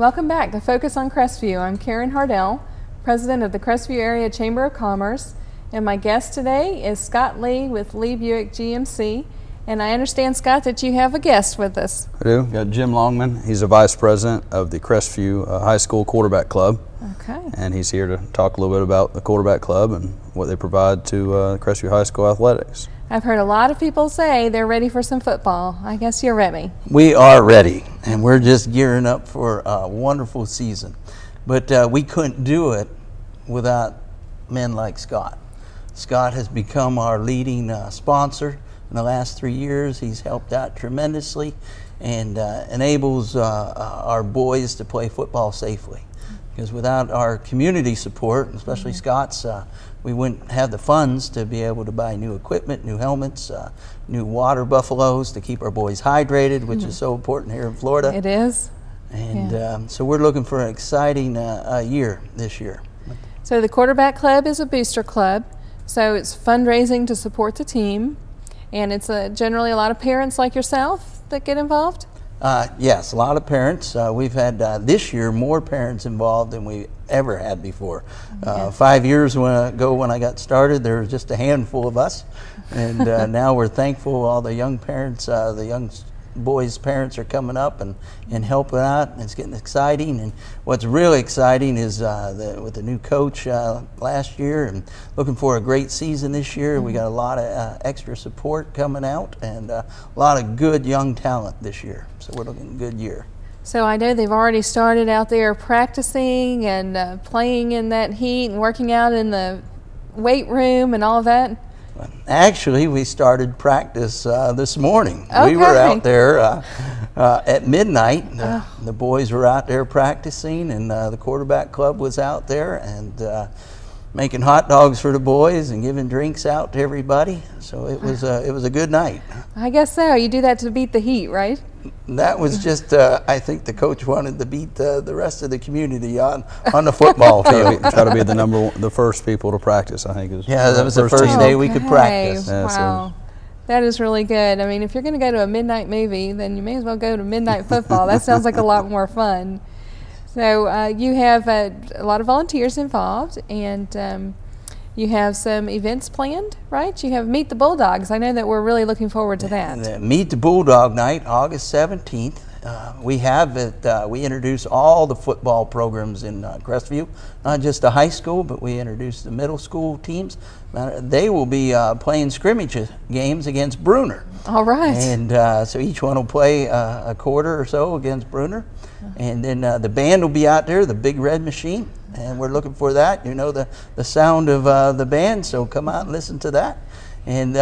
Welcome back to Focus on Crestview. I'm Karen Hardell, President of the Crestview Area Chamber of Commerce, and my guest today is Scott Lee with Lee Buick GMC. And I understand, Scott, that you have a guest with us. I do. Got Jim Longman. He's a vice president of the Crestview High School Quarterback Club. Okay. And he's here to talk a little bit about the Quarterback Club and what they provide to Crestview High School athletics. I've heard a lot of people say they're ready for some football. I guess you're ready. We are ready, and we're just gearing up for a wonderful season. But we couldn't do it without men like Scott. Scott has become our leading sponsor. In the last 3 years, he's helped out tremendously and enables our boys to play football safely. Because without our community support, especially Scott's, we wouldn't have the funds to be able to buy new equipment, new helmets, new water buffaloes to keep our boys hydrated, which is so important here in Florida. It is. And so we're looking for an exciting year this year. So the Quarterback Club is a booster club, so it's fundraising to support the team. And it's generally a lot of parents like yourself that get involved? Yes, a lot of parents. We've had this year more parents involved than we ever had before. 5 years ago when I got started, there was just a handful of us. And now we're thankful all the young parents, the young boys' parents are coming up and helping out. It's getting exciting. And what's really exciting is with the new coach last year and looking for a great season this year. We got a lot of extra support coming out and a lot of good young talent this year. So we're looking at a good year. So I know they've already started out there practicing and playing in that heat and working out in the weight room and all of that. Actually, we started practice this morning. Okay. We were out there at midnight. The boys were out there practicing, and the Quarterback Club was out there and making hot dogs for the boys and giving drinks out to everybody. So it was a good night. I guess so. You do that to beat the heat, right? That was just, I think the coach wanted to beat the rest of the community on the football field. Try to be the first people to practice, I think. Yeah, that was the first day we could practice. Wow. So that is really good. I mean, if you're going to go to a midnight movie, then you may as well go to midnight football. That sounds like a lot more fun. So you have a lot of volunteers involved, and you have some events planned, right? You have Meet the Bulldogs. I know that we're really looking forward to that. Meet the Bulldog Night, August 17th. We have it. We introduce all the football programs in Crestview, not just the high school, but we introduce the middle school teams. They will be playing scrimmage games against Bruner. All right. And so each one will play a quarter or so against Bruner. And then the band will be out there, the Big Red Machine, and we're looking for that. You know the sound of the band, so come out and listen to that. And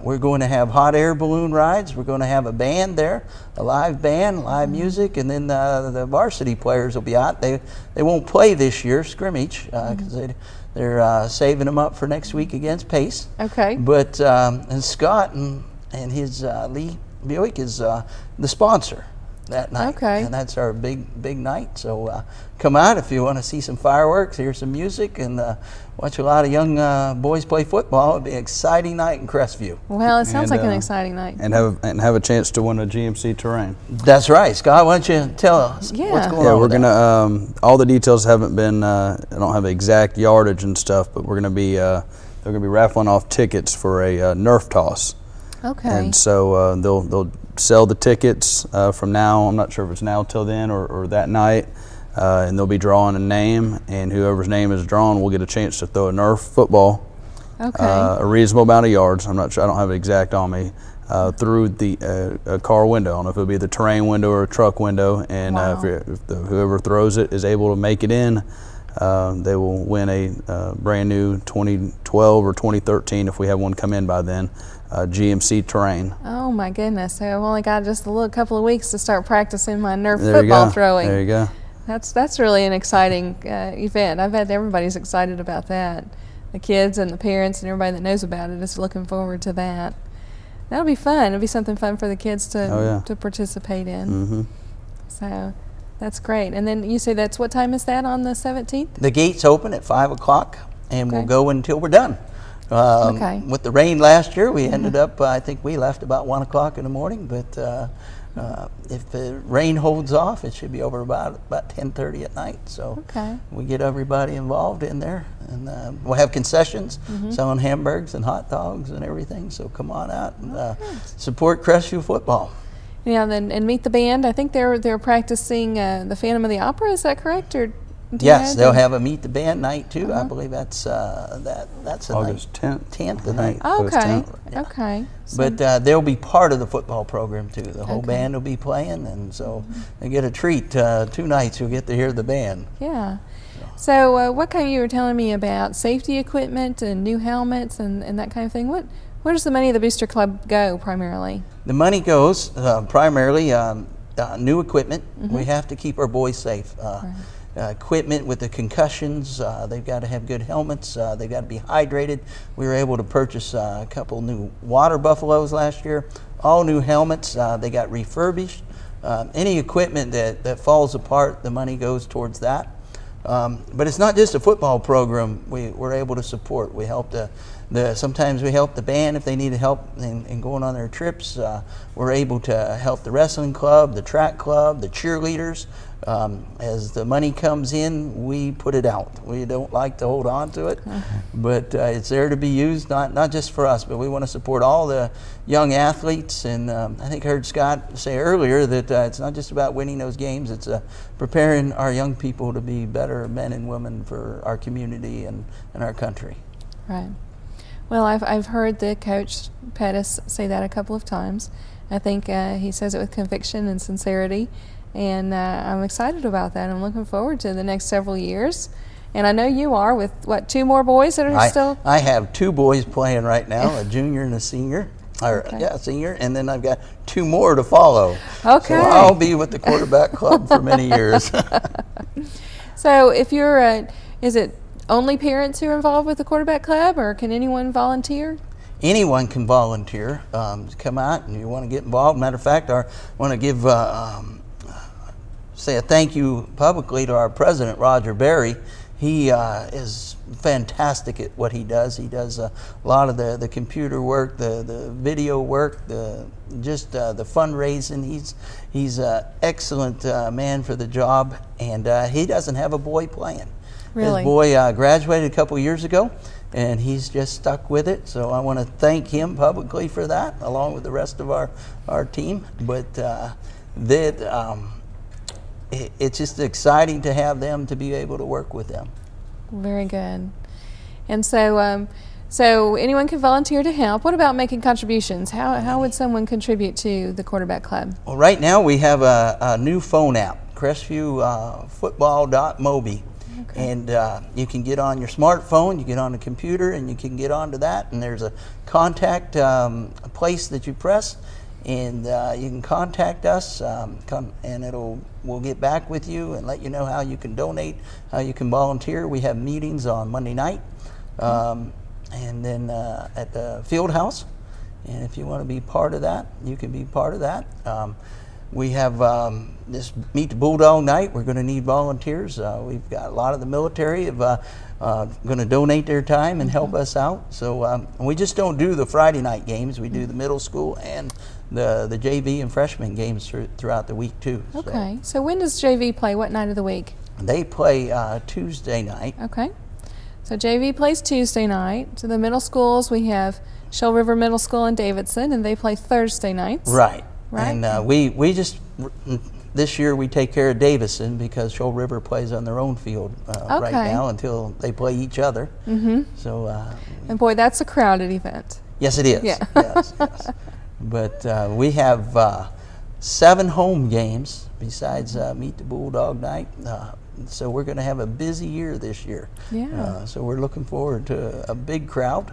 we're going to have hot air balloon rides. We're going to have a band there, a live band, live music, and then the varsity players will be out. They won't play this year, scrimmage, because they're saving them up for next week against Pace. Okay. But and Scott and his Lee Buick is the sponsor that night. Okay. And that's our big night. So come out if you want to see some fireworks, hear some music, and watch a lot of young boys play football. It'll be an exciting night in Crestview. Well, it sounds like an exciting night. And have a chance to win a GMC Terrain. That's right. Scott, why don't you tell us what's going on? Yeah, we're with gonna. All the details haven't been. I don't have exact yardage and stuff, but we're gonna be. They're gonna be raffling off tickets for a Nerf toss. Okay. And so they'll sell the tickets from now. I'm not sure if it's now till then or that night. And they'll be drawing a name, and whoever's name is drawn will get a chance to throw a Nerf football. Okay. A reasonable amount of yards. I'm not sure. I don't have it exact on me. Through the a car window. I don't know if it'll be the terrain window or a truck window. And whoever throws it is able to make it in, they will win a brand new 2012 or 2013, if we have one come in by then, GMC Terrain. Oh my goodness! So I've only got just a couple of weeks to start practicing my Nerf football throwing. There you go. That's really an exciting event. I bet everybody's excited about that. The kids and the parents and everybody that knows about it is looking forward to that. That'll be fun. It'll be something fun for the kids to participate in. Mm-hmm. So that's great. And then you say that's what time is that on the 17th? The gates open at 5 o'clock, and we'll go until we're done. With the rain last year, we ended up, I think we left about 1 o'clock in the morning, but If the rain holds off, it should be over about 10:30 at night. So we get everybody involved in there, and we'll have concessions, selling hamburgers and hot dogs and everything. So come on out and support Crestview football. Yeah, and meet the band. I think they're practicing the Phantom of the Opera. Is that correct? Or yes, they'll have a meet the band night too. I believe that's that's August 10th. The night. Okay. Yeah. Okay. So but they'll be part of the football program too. The whole band will be playing, and so they get a treat. 2 nights you'll get to hear the band. Yeah. So what kind you were telling me about safety equipment and new helmets and that kind of thing? Where does the money of the Booster Club go primarily? The money goes primarily new equipment. We have to keep our boys safe. Equipment with the concussions, they've got to have good helmets, they've got to be hydrated. We were able to purchase a couple new water buffaloes last year, all new helmets, they got refurbished. Any equipment that falls apart, the money goes towards that. But it's not just a football program we're able to support. We help sometimes we help the band if they need help in going on their trips. We're able to help the wrestling club, the track club, the cheerleaders. As the money comes in, we put it out. We don't like to hold on to it, but it's there to be used, not just for us, but we want to support all the young athletes. And I think I heard Scott say earlier that it's not just about winning those games, it's preparing our young people to be better men and women for our community and our country. Right. Well, I've heard the coach Pettis say that a couple of times. I think he says it with conviction and sincerity. And I'm excited about that. I'm looking forward to the next several years. And I know you are with, what, 2 more boys that are still? I have 2 boys playing right now, a junior and a senior. A senior. And then I've got 2 more to follow. Okay. So I'll be with the quarterback club for many years. So if you're, is it only parents who are involved with the quarterback club, or can anyone volunteer? Anyone can volunteer. Come out and you want to get involved. Matter of fact, I want to give say a thank you publicly to our president, Roger Berry. He is fantastic at what he does. He does a lot of the computer work, the video work, the fundraising. He's an excellent man for the job, and he doesn't have a boy playing. Really? His boy graduated a couple years ago, and he's just stuck with it. So I want to thank him publicly for that, along with the rest of our team. But it's just exciting to have them to be able to work with them. Very good. And so, so anyone can volunteer to help. What about making contributions? How would someone contribute to the quarterback club? Well, right now we have a new phone app, Crestview football.mobi. Okay. And you can get on your smartphone, you get on the computer, and you can get onto that. And there's a contact place that you press, and you can contact us, and we'll get back with you and let you know how you can donate, how you can volunteer. We have meetings on Monday night, and then at the field house. And if you want to be part of that, you can be part of that. We have this Meet the Bulldog night. We're going to need volunteers. We've got a lot of the military going to donate their time and help us out. So we just don't do the Friday night games. We do the middle school and the JV and freshman games throughout the week too. Okay. So when does JV play? What night of the week? They play Tuesday night. Okay. So JV plays Tuesday night. So the middle schools, we have Shoal River Middle School and Davidson, and they play Thursday nights. Right. Right. And we just, this year we take care of Davidson because Shoal River plays on their own field right now until they play each other. Mm-hmm. So. And boy, that's a crowded event. Yes, it is. Yeah. Yes. But we have 7 home games besides Meet the Bulldog night. So we're going to have a busy year this year. Yeah. So we're looking forward to a big crowd,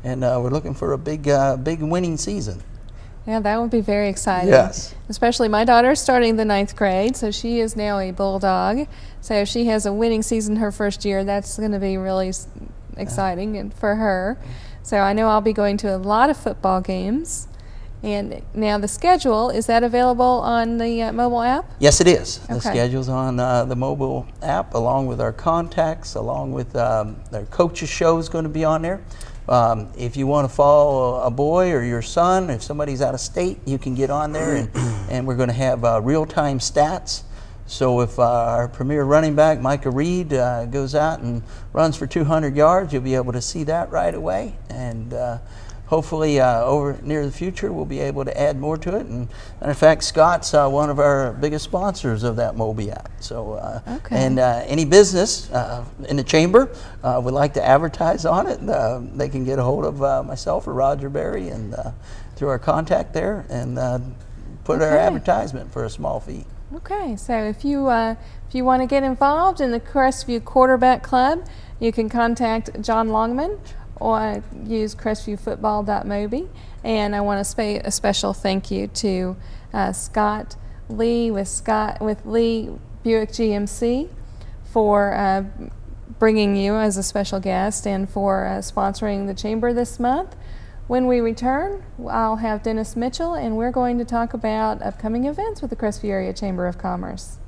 and we're looking for a big winning season. Yeah, that would be very exciting. Yes. Especially my daughter's starting the 9th grade, so she is now a Bulldog. So if she has a winning season her first year, that's going to be really exciting for her. So I know I'll be going to a lot of football games. And now the schedule, is that available on the mobile app? Yes, it is. Okay. The schedule's on the mobile app, along with our contacts, along with their coaches show is going to be on there. If you want to follow a boy or your son, if somebody's out of state, you can get on there, and we're going to have real-time stats. So if our premier running back, Micah Reed, goes out and runs for 200 yards, you'll be able to see that right away. And hopefully over near the future, we'll be able to add more to it. And in fact, Scott's one of our biggest sponsors of that Moby app. So, and any business in the chamber would like to advertise on it, they can get a hold of myself or Roger Berry and through our contact there and put our advertisement for a small fee. Okay, so if you want to get involved in the Crestview Quarterback Club, you can contact John Longman or use crestviewfootball.moby. And I want to say a special thank you to Scott Lee with Lee Buick GMC for bringing you as a special guest and for sponsoring the chamber this month. When we return, I'll have Dennis Mitchell, and we're going to talk about upcoming events with the Crestview Area Chamber of Commerce.